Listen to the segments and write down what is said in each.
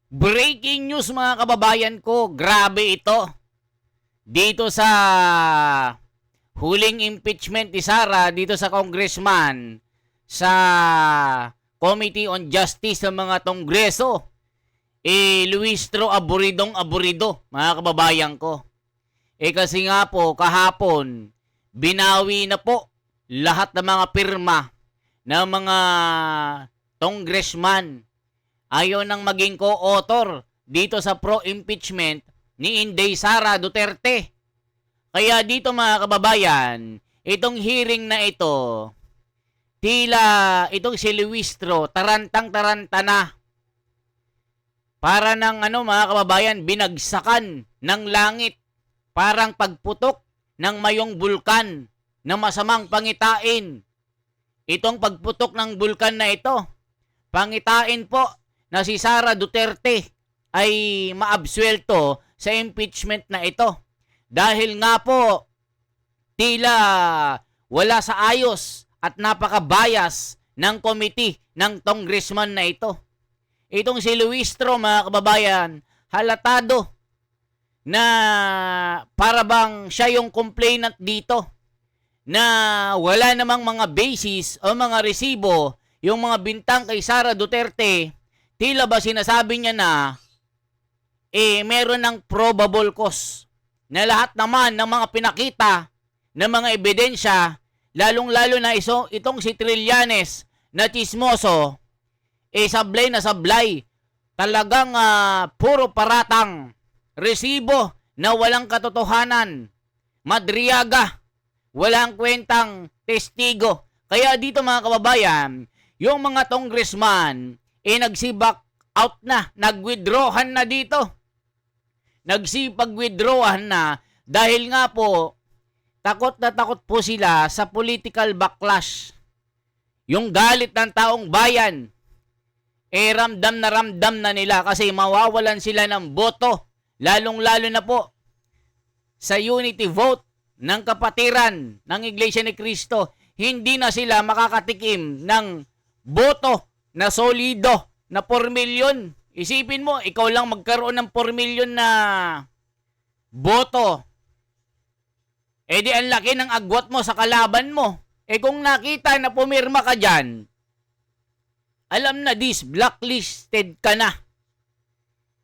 Breaking news mga kababayan ko, grabe ito. Dito sa huling impeachment ni Sara dito sa congressman sa Committee on Justice ng mga Kongreso. Luistro aburido mga kababayan ko. Kasi nga po kahapon binawi na po lahat ng mga pirma ng mga congressman. Ayaw nang maging co-author dito sa pro-impeachment ni Inday Sara Duterte. Kaya dito mga kababayan, itong hearing na ito, tila itong si Luistro, tarantang-taranta na. Para ng mga kababayan, binagsakan ng langit. Parang pagputok ng mayong bulkan na masamang pangitain. Itong pagputok ng bulkan na ito, pangitain po na si Sara Duterte ay maabsuelto sa impeachment na ito. Dahil nga po, tila wala sa ayos at napaka-bias ng committee ng congressman na ito. Itong si Luistro, mga kababayan, halatado na para bang siya yung complainant dito na wala namang mga basis o mga resibo yung mga bintang kay Sara Duterte. Tila ba sinasabi niya na meron ng probable cause na lahat naman ng mga pinakita ng mga ebidensya, lalong-lalo na itong si Trillanes na chismoso, sablay na sablay. Talagang puro paratang, resibo na walang katotohanan, madriyaga, walang kwentang testigo. Kaya dito mga kababayan, yung mga congressman, nagsibak out na, nag-withdrawan na dito. Nagsipag-withdrawan na dahil nga po, takot na takot po sila sa political backlash. Yung galit ng taong bayan, ramdam na nila kasi mawawalan sila ng boto. Lalong-lalo na po sa unity vote ng kapatiran ng Iglesia ni Cristo. Hindi na sila makakatikim ng boto na solido na 4 million. Isipin mo, ikaw lang magkaroon ng 4 million na boto. Di ang laki ng agwat mo sa kalaban mo. Kung nakita na pumirma ka dyan, alam na blacklisted ka na.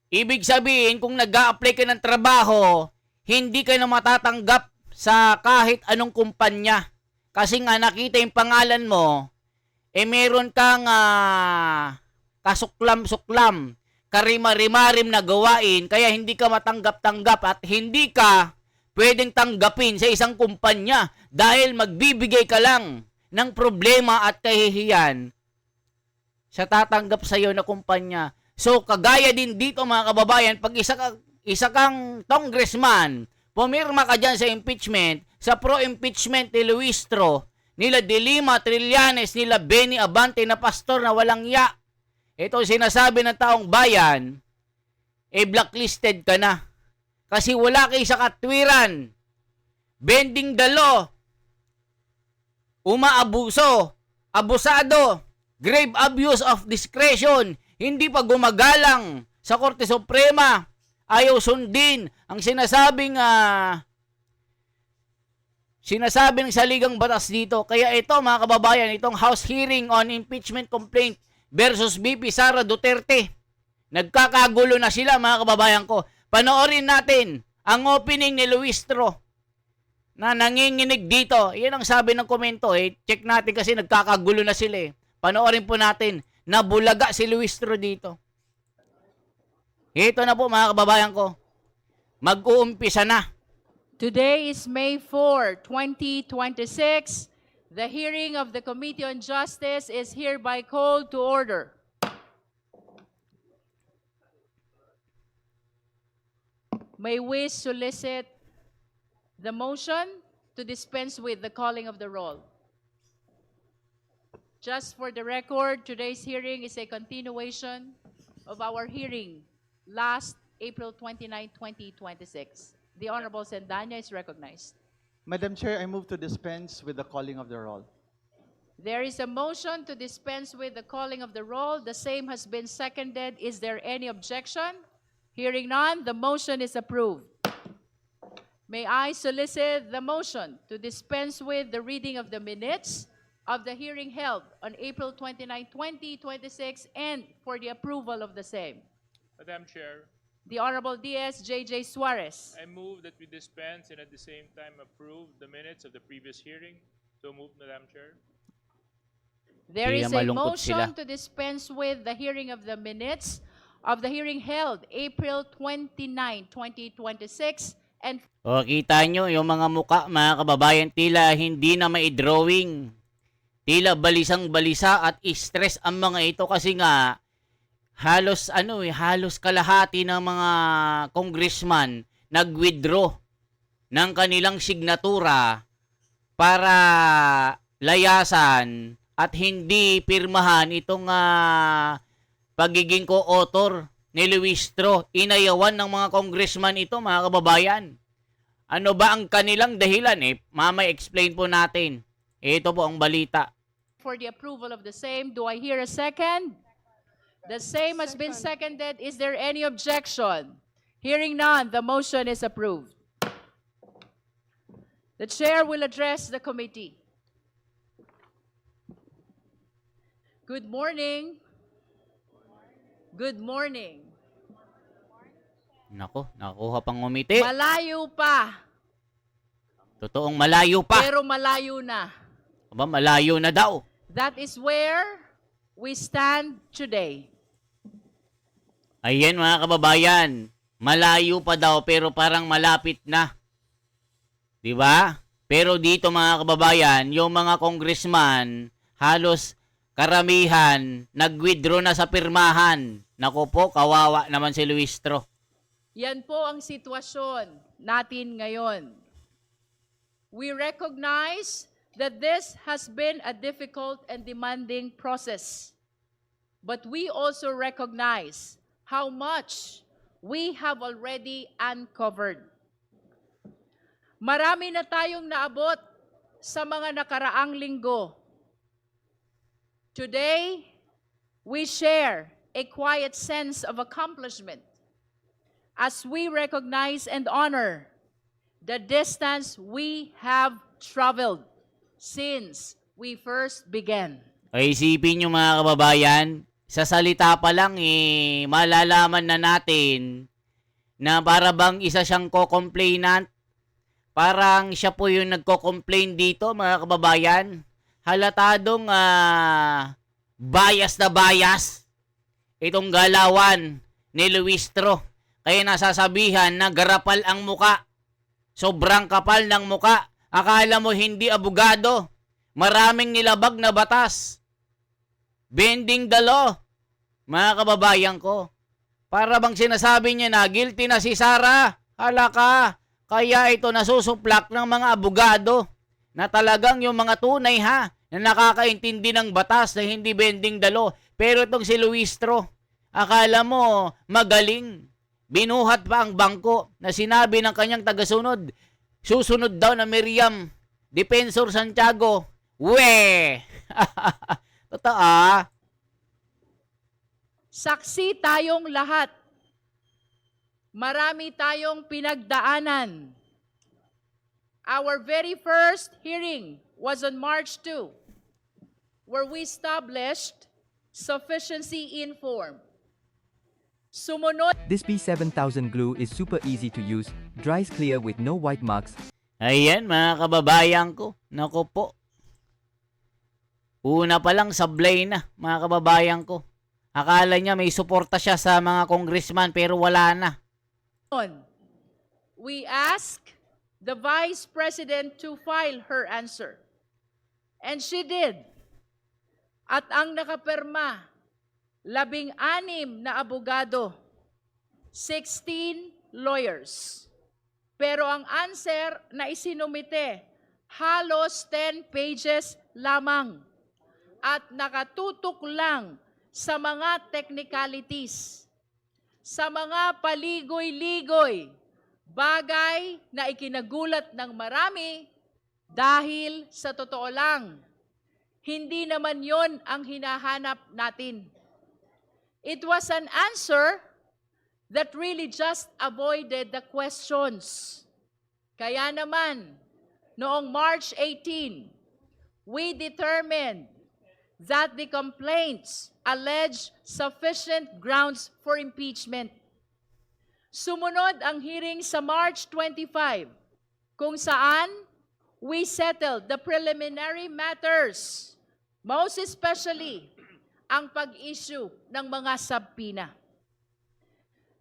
Ibig sabihin, kung nag-a-apply ka ng trabaho, hindi ka na matatanggap sa kahit anong kumpanya. Kasi nga nakita yung pangalan mo, meron kang kasuklam-suklam, karima-rimarim na gawain, kaya hindi ka matanggap-tanggap at hindi ka pwedeng tanggapin sa isang kumpanya dahil magbibigay ka lang ng problema at kahihiyan sa tatanggap sa iyo na kumpanya. So, kagaya din dito mga kababayan, pag isa kang congressman, pumirma ka dyan sa impeachment, sa pro-impeachment ni Luistro, nila Dilima, Trillanes, nila Benny Abante na pastor na walang ya. Ito sinasabi ng taong bayan, blacklisted ka na. Kasi wala kayo sa katwiran. Bending the law. Umaabuso. Abusado. Grave abuse of discretion. Hindi pa gumagalang sa Korte Suprema. Ayaw sundin ang sinasabing saligang batas dito. Kaya ito mga kababayan, itong House hearing on impeachment complaint versus BP Sara Duterte. Nagkakagulo na sila mga kababayan ko. Panoorin natin ang opening ni Luistro na nanginginig dito. Yan ang sabi ng komento. Check natin kasi nagkakagulo na sila. Panoorin po natin. Nabulaga si Luistro dito. Ito na po mga kababayan ko. Mag-uumpisa na. Today is May 4, 2026. The hearing of the Committee on Justice is hereby called to order. May we solicit the motion to dispense with the calling of the roll. Just for the record, today's hearing is a continuation of our hearing last April 29, 2026. The Honorable Sendanya is recognized. Madam Chair, I move to dispense with the calling of the roll. There is a motion to dispense with the calling of the roll. The same has been seconded. Is there any objection? Hearing none, the motion is approved. May I solicit the motion to dispense with the reading of the minutes of the hearing held on April 29, 2026, and for the approval of the same? Madam Chair, The Honorable D.S.J.J. Suarez. I move that we dispense and at the same time approve the minutes of the previous hearing. So moved, Madam Chair. There Kaya is a malungkot motion sila. to dispense with the hearing of the minutes of the hearing held April 29, 2026, and O, kita nyo, yung mga muka, mga kababayan, tila hindi na mai-drawing. Tila balisang-balisa at stress ang mga ito kasi nga halos halos kalahati ng mga congressman nag-withdraw ng kanilang signatura para layasan at hindi pirmahan itong pagiging co-author ni Luistro. Inayawan ng mga congressman ito, mga kababayan. Ano ba ang kanilang dahilan? Mamay explain po natin. Ito po ang balita. for the approval of the same. Do I hear a second? The same has been seconded. Is there any objection? Hearing none, the motion is approved. The chair will address the committee. Good morning. Good morning. Nako, nakuha pang ngumiti. Malayo pa, Totoong malayo pa. pero malayo na. Aba, malayo na daw. That is where we stand today. Ayan mga kababayan, malayo pa daw pero parang malapit na. 'Di ba? Pero dito mga kababayan, yung mga congressman halos karamihan nag-withdraw na sa pirmahan. Nako po, kawawa naman si Luistro. Yan po ang sitwasyon natin ngayon. We recognize that this has been a difficult and demanding process. But we also recognize how much we have already uncovered. Marami na tayong naabot sa mga nakaraang linggo. Today, we share a quiet sense of accomplishment as we recognize and honor the distance we have traveled since we first began. Ay, isipin nyo mga kababayan, sa salita pa lang malalaman na natin na para bang isa siyang co-complainant. Parang siya po yung nagko-complain dito mga kababayan. Halatadong bias na bias itong galawan ni Luistro. Kaya nasasabihan na garapal ang muka. Sobrang kapal ng muka. Akala mo hindi abogado. Maraming nilabag na batas. Bending the law. Mga kababayan ko. Para bang sinasabi niya na guilty na si Sara. Hala ka. Kaya ito nasusuplak ng mga abogado na talagang yung mga tunay na nakakaintindi ng batas na hindi bending the law. Pero itong si Luistro, akala mo magaling. Binuhat pa ang bangko na sinabi ng kanyang tagasunod. Susunod daw na Miriam Defensor Santiago. We! Totoo. Saksi tayong lahat. Marami tayong pinagdaanan. Our very first hearing was on March 2, where we established sufficiency in form. Sumunod, This B7000 glue is super easy to use, dries clear with no white marks. Ayan mga kababayan ko. Naku po. Una pa lang sablay na mga kababayan ko. Akala niya may suporta siya sa mga congressman pero wala na. we asked the Vice President to file her answer. And she did. At ang nakapirma, 16 na abogado, 16 lawyers. Pero ang answer na isinumite, halos 10 pages lamang. At nakatutok lang sa mga technicalities, sa mga paligoy-ligoy, bagay na ikinagulat ng marami dahil sa totoo lang, Hindi naman yon ang hinahanap natin. It was an answer that really just avoided the questions. Kaya naman, noong March 18, we determined that the complaints allege sufficient grounds for impeachment. Sumunod ang hearing sa March 25, kung saan we settled the preliminary matters, most especially ang pag-issue ng mga subpoena.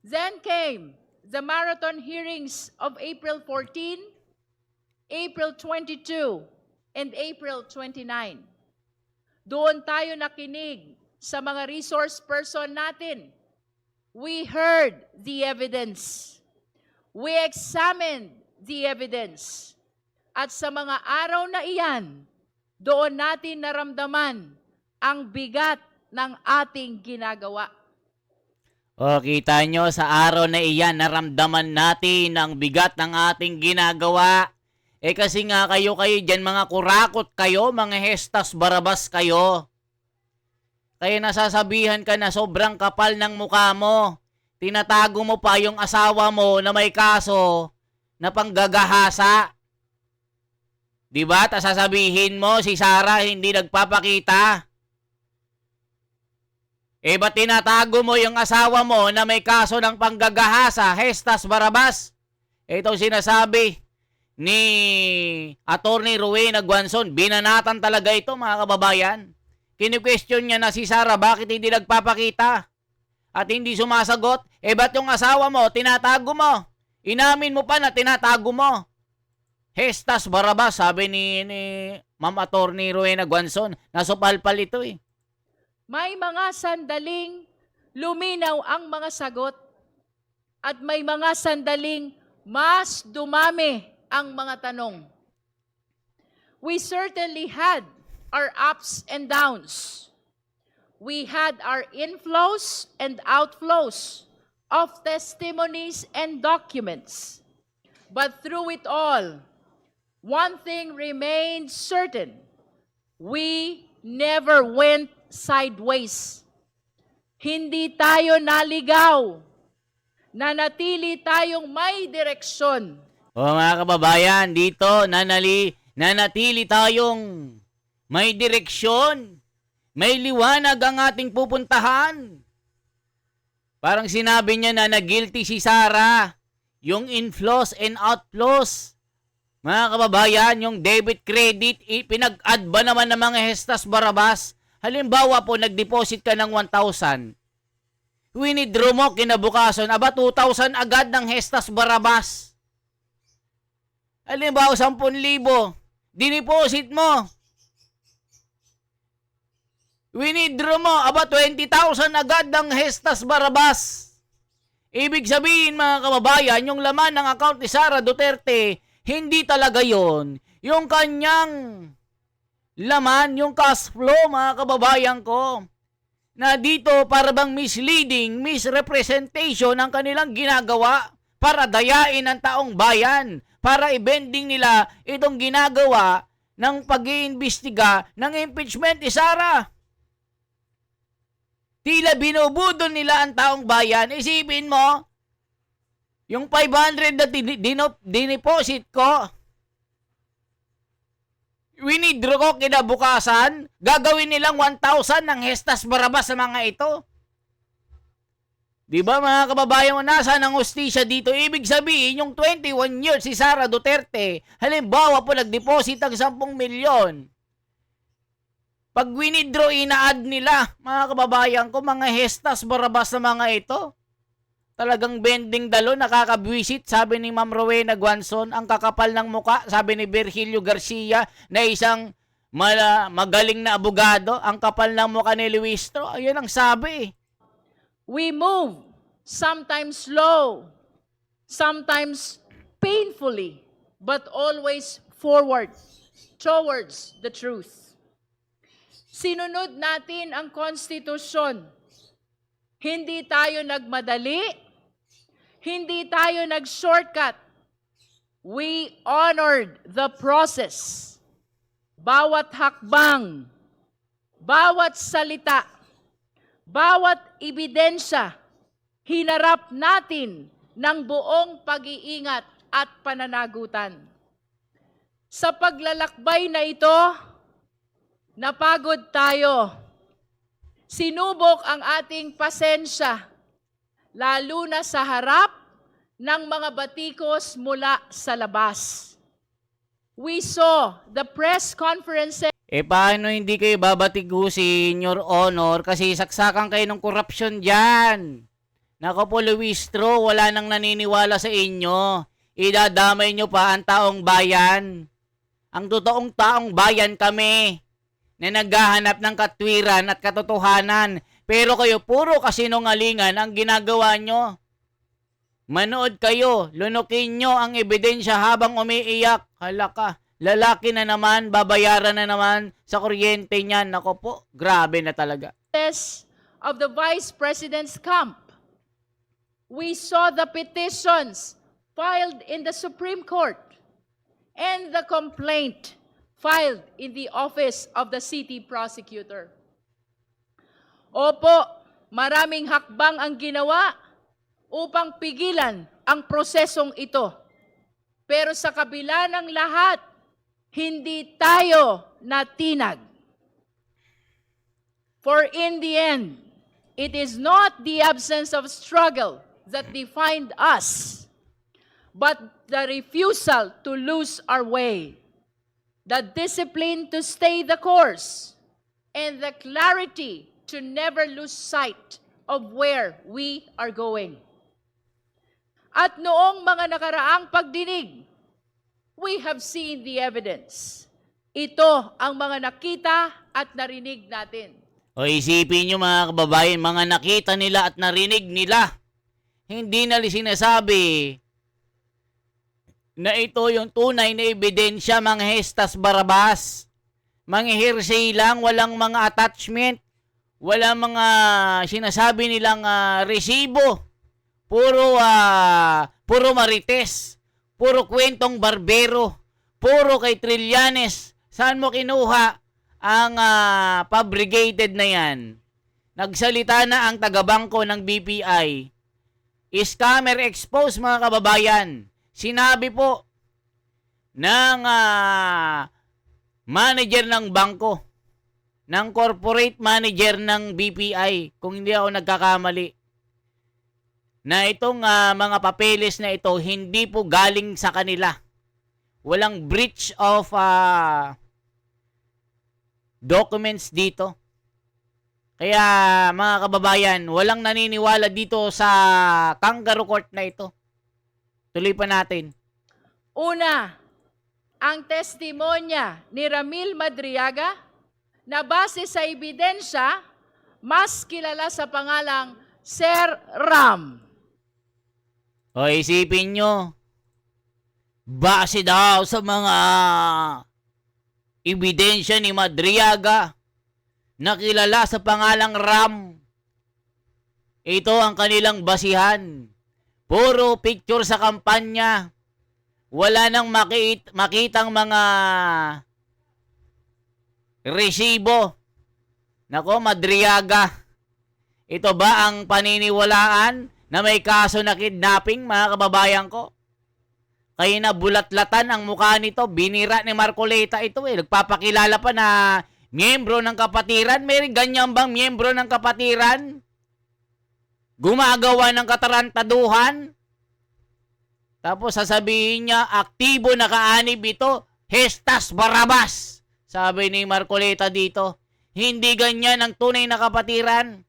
Then came the marathon hearings of April 14, April 22, and April 29. Doon tayo nakinig sa mga resource person natin. We heard the evidence. We examined the evidence. At sa mga araw na iyan, doon natin naramdaman ang bigat ng ating ginagawa. O, kita nyo, sa araw na iyan, naramdaman natin ang bigat ng ating ginagawa. Eh kasi nga kayo dyan, mga kurakot kayo, mga hestas barabas kayo. Kaya nasasabihan ka na sobrang kapal ng mukha mo. Tinatago mo pa yung asawa mo na may kaso na panggagahasa. Diba? Tas sasabihin mo, si Sara hindi nagpapakita. Eh ba't tinatago mo yung asawa mo na may kaso ng panggagahasa, hestas barabas? Itong sinasabi ni Attorney Rowena Guanzon, binanatan talaga ito, mga kababayan. Kini-question niya na si Sara bakit hindi nagpapakita at hindi sumasagot. Eh ba't yung asawa mo, tinatago mo? Inamin mo pa na tinatago mo. Hestas barabas, sabi ni Ma'am Attorney Rowena Guanzon. Nasupalpal ito eh. May mga sandaling luminaw ang mga sagot at may mga sandaling mas dumami ang mga tanong. We certainly had our ups and downs. We had our inflows and outflows of testimonies and documents. But through it all, one thing remained certain. We never went sideways. Hindi tayo naligaw. Nanatili tayong may direksyon. O mga kababayan, dito nanatili tayong may direksyon. May liwanag ang ating pupuntahan. Parang sinabi niya na nag-guilty si Sara. Yung inflows and outflows. Mga kababayan, yung debit credit, pinag-add ba naman ng mga hestas barabas? Halimbawa po, nag-deposit ka ng 1,000. Winidraw mo kinabukasan, 2,000 agad ng hestas barabas. Halimbawa, 10,000. Dineposit mo. Winidraw mo, 20,000 agad ng hestas barabas. Ibig sabihin, mga kababayan, yung laman ng account ni Sara Duterte, hindi talaga yon. Yung kanyang laman, yung cash flow, mga kababayan ko, na dito para bang misleading, misrepresentation ang kanilang ginagawa para dayain ang taong bayan, para i-bending nila itong ginagawa ng pag-iimbestiga ng impeachment ni Sara. Tila binubudol nila ang taong bayan. Isipin mo, yung 500 na dineposit ko, winidraw ko kinabukasan, gagawin nilang 1,000 ng hestas barabas sa mga ito. Di ba mga kababayan mo, nasaan ang hustisya dito? Ibig sabihin, yung 21 years si Sara Duterte, halimbawa po nag-deposit ng 10 milyon. Pag winidraw, ina-add nila, mga kababayan ko, mga hestas barabas sa mga ito. Talagang bending dalo, nakakabwisit, sabi ni Ma'am Rowena Guanzon, ang kakapal ng muka, sabi ni Virgilio Garcia, na isang magaling na abogado, ang kapal ng muka ni Luistro, ayun ang sabi. We move, sometimes slow, sometimes painfully, but always forward, towards the truth. Sinunod natin ang konstitusyon. Hindi tayo nagmadali, hindi tayo nag-shortcut. We honored the process. Bawat hakbang bawat salita, bawat ebidensya, hinarap natin ng buong pag-iingat at pananagutan. Sa paglalakbay na ito, napagod tayo. Sinubok ang ating pasensya, lalo na sa harap ng mga batikos mula sa labas. We saw the press conferences. Paano hindi kayo babatigosin, Your Honor, kasi saksakan kayo ng korupsyon dyan. Nako po, Luistro, wala nang naniniwala sa inyo. Idadamay nyo pa ang taong bayan. Ang totoong taong bayan kami na naghahanap ng katwiran at katotohanan. Pero kayo, puro kasinungalingan ang ginagawa nyo. Manood kayo, lunukin nyo ang ebidensya habang umiiyak. Hala ka, lalaki na naman, babayaran na naman sa kuryente niyan. Nako po, grabe na talaga. Of the Vice President's camp. We saw the petitions filed in the Supreme Court and the complaint filed in the office of the city prosecutor. Opo, maraming hakbang ang ginawa upang pigilan ang prosesong ito. Pero sa kabila ng lahat, hindi tayo natinag. For in the end, it is not the absence of struggle that defined us, but the refusal to lose our way, the discipline to stay the course, and the clarity to never lose sight of where we are going. At noong mga nakaraang pagdinig, we have seen the evidence. Ito ang mga nakita at narinig natin. O isipin nyo mga kababayan, mga nakita nila at narinig nila. Hindi na sinasabi na ito yung tunay na ebidensya, mga hestas barabas. Mga hearsay lang, walang mga attachment, walang mga sinasabi nilang resibo. Puro marites, puro kwentong barbero, puro kay Trillanes. Saan mo kinuha ang fabricated na yan? Nagsalita na ang tagabangko ng BPI. Scammer exposed, mga kababayan. Sinabi po ng manager ng bangko, ng corporate manager ng BPI, kung hindi ako nagkakamali, na itong mga papeles na ito hindi po galing sa kanila. Walang breach of documents dito. Kaya mga kababayan, walang naniniwala dito sa kangaroo court na ito. Tuloy pa natin. Una, ang testimonya ni Ramil Madriaga na base sa ebidensya, mas kilala sa pangalang Sir Ram. O isipin nyo, base daw sa mga ebidensya ni Madriaga, nakilala sa pangalang Ram. Ito ang kanilang basihan. Puro picture sa kampanya. Wala nang makitang mga resibo. Nako, Madriaga. Ito ba ang paniniwalaan na may kaso na kidnapping, mga kababayan ko? Kaya na bulatlatan ang mukha nito. Binira ni Marcoleta ito eh. Nagpapakilala pa na miyembro ng kapatiran. May ganyan bang miyembro ng kapatiran? Gumagawa ng katarantaduhan? Tapos sasabihin niya, aktibo na kaanib ito, hestas barabas. Sabi ni Marcoleta dito. Hindi ganyan ang tunay na kapatiran.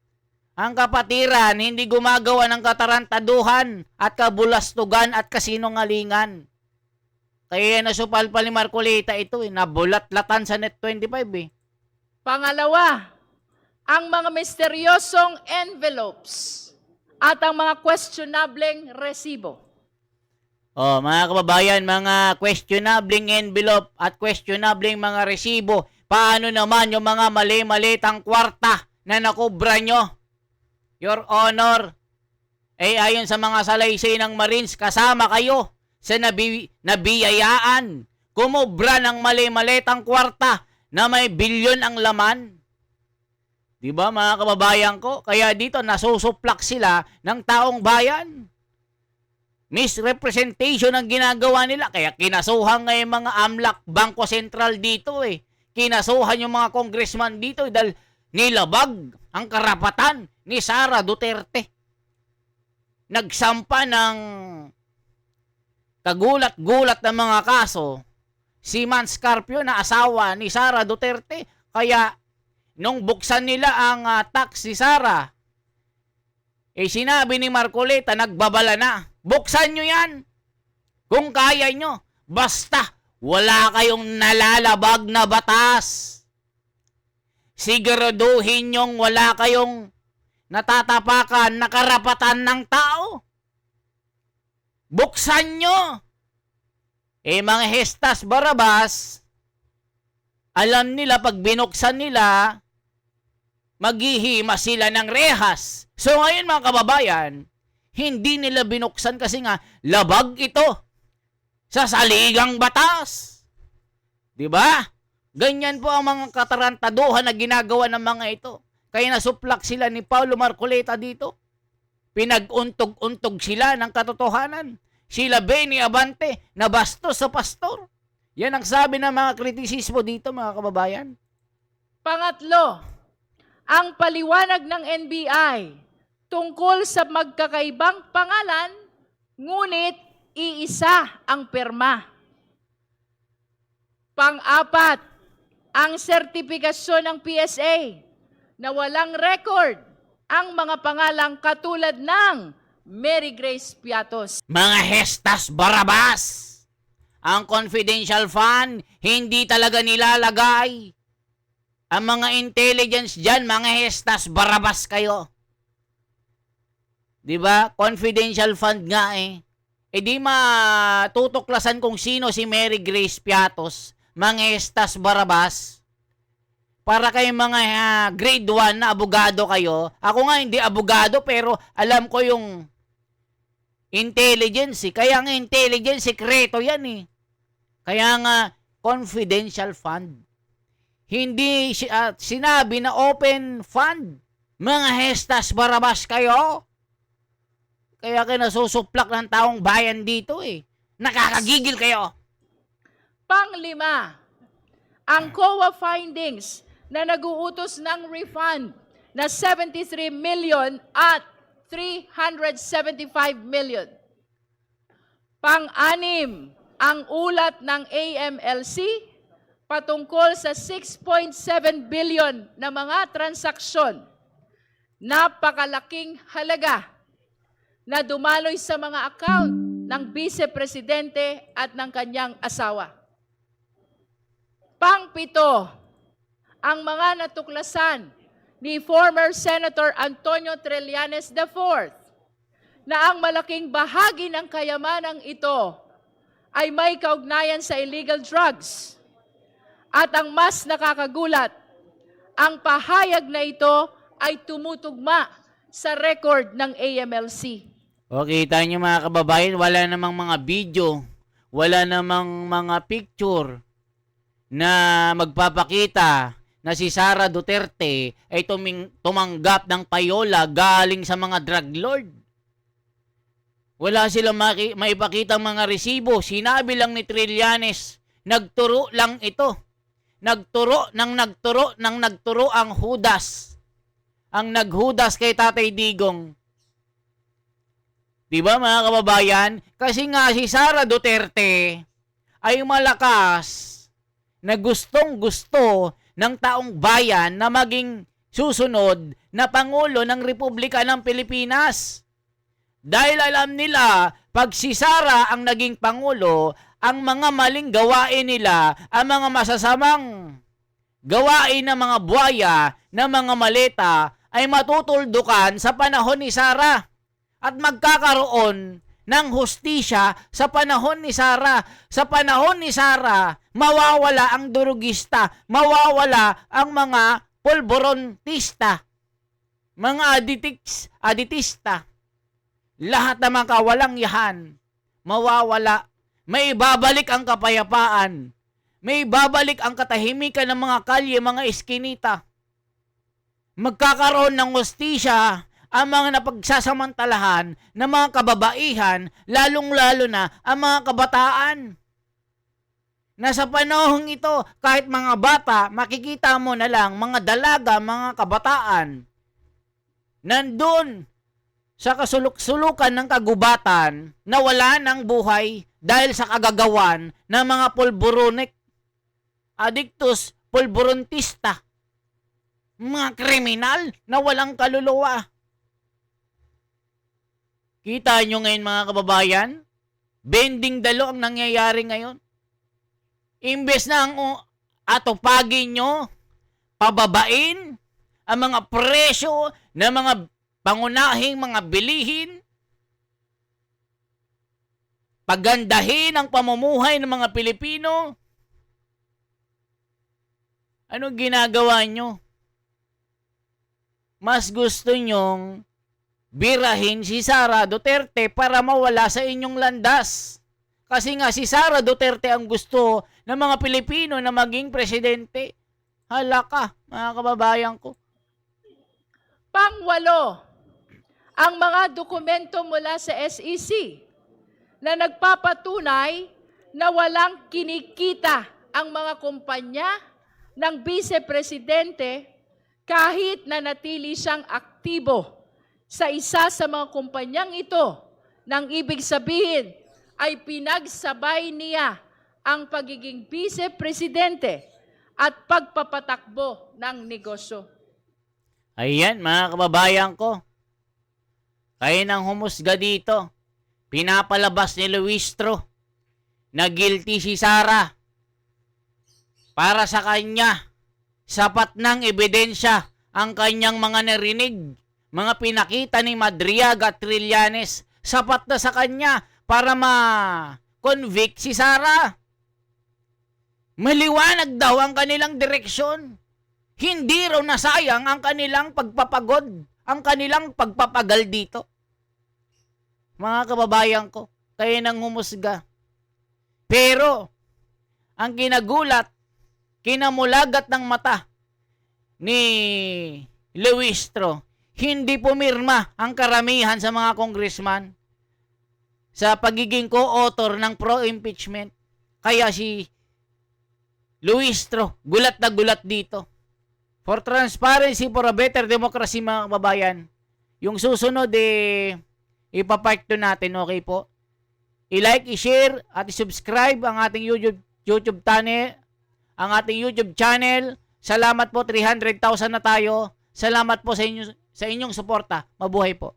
Ang kapatiran, hindi gumagawa ng katarantaduhan at kabulastugan at kasinungalingan. Kaya nasupalpal ni Marcoleta ito eh, nabulatlatan sa Net25 eh. Pangalawa, ang mga misteryosong envelopes at ang mga questionableng resibo. Oh, mga kababayan, mga questionableng envelope at questionableng mga resibo. Paano naman yung mga mali-malitang kwarta na nakubra nyo? Your Honor, ayon sa mga salaysay ng Marines, kasama kayo sa nabiyayaan. Kumubra ng mali-malitang kwarta na may bilyon ang laman. Di ba mga kababayan ko? Kaya dito nasusuplak sila ng taong bayan. Misrepresentation ang ginagawa nila. Kaya kinasuhan nga yung mga AMLAC Bangko Sentral dito eh. Kinasuhan yung mga congressman dito dahil nilabag ang karapatan ni Sara Duterte. Nagsampa ng kagulat-gulat ng mga kaso si Mans Carpio na asawa ni Sara Duterte. Kaya nung buksan nila ang tax si Sara, sinabi ni Marcoleta, nagbabala na. Buksan nyo yan kung kaya nyo. Basta wala kayong nalalabag na batas. Siguraduhin nyong wala kayong natatapakan na karapatan ng tao. Buksan nyo. Mga Hestas Barabas, alam nila pag binuksan nila, maghihima sila ng rehas. So ngayon mga kababayan, hindi nila binuksan kasi nga labag ito sa saligang batas. 'Di ba? Ganyan po ang mga katarantaduhan na ginagawa ng mga ito. Kaya nasuplak sila ni Paulo Marcoleta dito. Pinag-untog-untog sila ng katotohanan. Sila Benny Abante na bastos sa pastor. Yan ang sabi ng mga kritisismo dito mga kababayan. Pangatlo, ang paliwanag ng NBI tungkol sa magkakaibang pangalan, ngunit iisa ang pirma. Pang-apat, ang sertipikasyon ng PSA na walang record ang mga pangalang katulad ng Mary Grace Piatos. Mga Hestas Barabas, ang confidential fund, hindi talaga nilalagay. Ang mga intelligence dyan, mga Hestas Barabas kayo. Diba? Confidential fund nga eh. Di matutuklasan kung sino si Mary Grace Piatos, mga Hestas Barabas. Para kayong mga grade 1 na abogado kayo. Ako nga hindi abogado pero alam ko yung intelligence. Kaya nga intelligence, sekreto yan eh. Kaya nga confidential fund. Hindi sinabi na open fund. Mga Hestas Barabas kayo. Kaya nasusuplak ng taong bayan dito eh. Nakakagigil kayo. Panglima, ang COA findings na nag-uutos ng refund na 73 million at 375 million. Pang-anim, ang ulat ng AMLC patungkol sa 6.7 billion na mga transaksyon. Napakalaking halaga na dumaloy sa mga account ng Vice Presidente at ng kanyang asawa. Pang-pito, ang mga natuklasan ni former Senator Antonio Trillanes IV na ang malaking bahagi ng kayamanang ito ay may kaugnayan sa illegal drugs. At ang mas nakakagulat, ang pahayag na ito ay tumutugma sa record ng AMLC. O, kita nyo mga kababayan, wala namang mga video, wala namang mga picture na magpapakita na si Sara Duterte ay tumanggap ng payola galing sa mga drug lord. Wala silang maipakitang mga resibo. Sinabi lang ni Trillanes, nagturo lang ito. Nagturo ang Judas. Ang naghudas kay Tatay Digong. Diba mga kababayan? Kasi nga si Sara Duterte ay malakas na gustong-gusto ng taong bayan na maging susunod na Pangulo ng Republika ng Pilipinas. Dahil alam nila, pag si Sara ang naging Pangulo, ang mga maling gawain nila, ang mga masasamang gawain ng mga buhaya, ng mga maleta, ay matutuldukan sa panahon ni Sara. At magkakaroon ng hustisya sa panahon ni Sara. Sa panahon ni Sara, mawawala ang durugista, mawawala ang mga polborontista, mga aditista. Lahat ng mga kawalang yahan, mawawala. May babalik ang kapayapaan. May babalik ang katahimikan ng mga kalye, mga eskinita. magkakaroon ng hustisya ang mga napagsasamantalahan ng mga kababaihan, lalong-lalo na ang mga kabataan. Na sa panahong ito, kahit mga bata, makikita mo na lang mga dalaga, mga kabataan, nandun sa kasuluk-sulukan ng kagubatan na wala ng buhay dahil sa kagagawan ng mga pulburonik, addictus pulburontista, mga kriminal na walang kaluluwa. Kita nyo ngayon mga kababayan, bending dalo ang nangyayari ngayon. Imbes na ang atupagin nyo, pababain ang mga presyo ng mga pangunahing mga bilihin, pagandahin ang pamumuhay ng mga Pilipino, ano ginagawa nyo? Mas gusto nyong birahin si Sara Duterte para mawala sa inyong landas. Kasi nga si Sara Duterte ang gusto ng mga Pilipino na maging presidente. Hala ka, mga kababayan ko. Pangwalo, ang mga dokumento mula sa SEC na nagpapatunay na walang kinikita ang mga kumpanya ng vice-presidente kahit na natili siyang aktibo sa isa sa mga kumpanyang ito, nang ibig sabihin ay pinagsabay niya ang pagiging vice-presidente at pagpapatakbo ng negosyo. Ayan, mga kababayan ko. Kayo nang humusga dito. Pinapalabas ni Luistro na guilty si Sara. Para sa kanya, sapat ng ebidensya ang kanyang mga narinig, mga pinakita ni Madriaga at Trillanes. Sapat na sa kanya para ma-convict si Sara. Maliwanag daw ang kanilang direksyon. Hindi raw nasayang ang kanilang pagpapagod, ang kanilang pagpapagal dito. Mga kababayan ko, kayo nang humusga. Pero, ang kinagulat, kinamulagat ng mata ni Luistro, hindi pumirma ang karamihan sa mga congressman sa pagiging co-author ng pro-impeachment. Kaya si Luistro, gulat na gulat dito. For transparency, for a better democracy, mga kababayan, yung susunod ipapark to natin, okay po? I-like, i-share, at i-subscribe ang ating YouTube channel. Salamat po, 300,000 na tayo. Salamat po sa inyong suporta. Mabuhay po.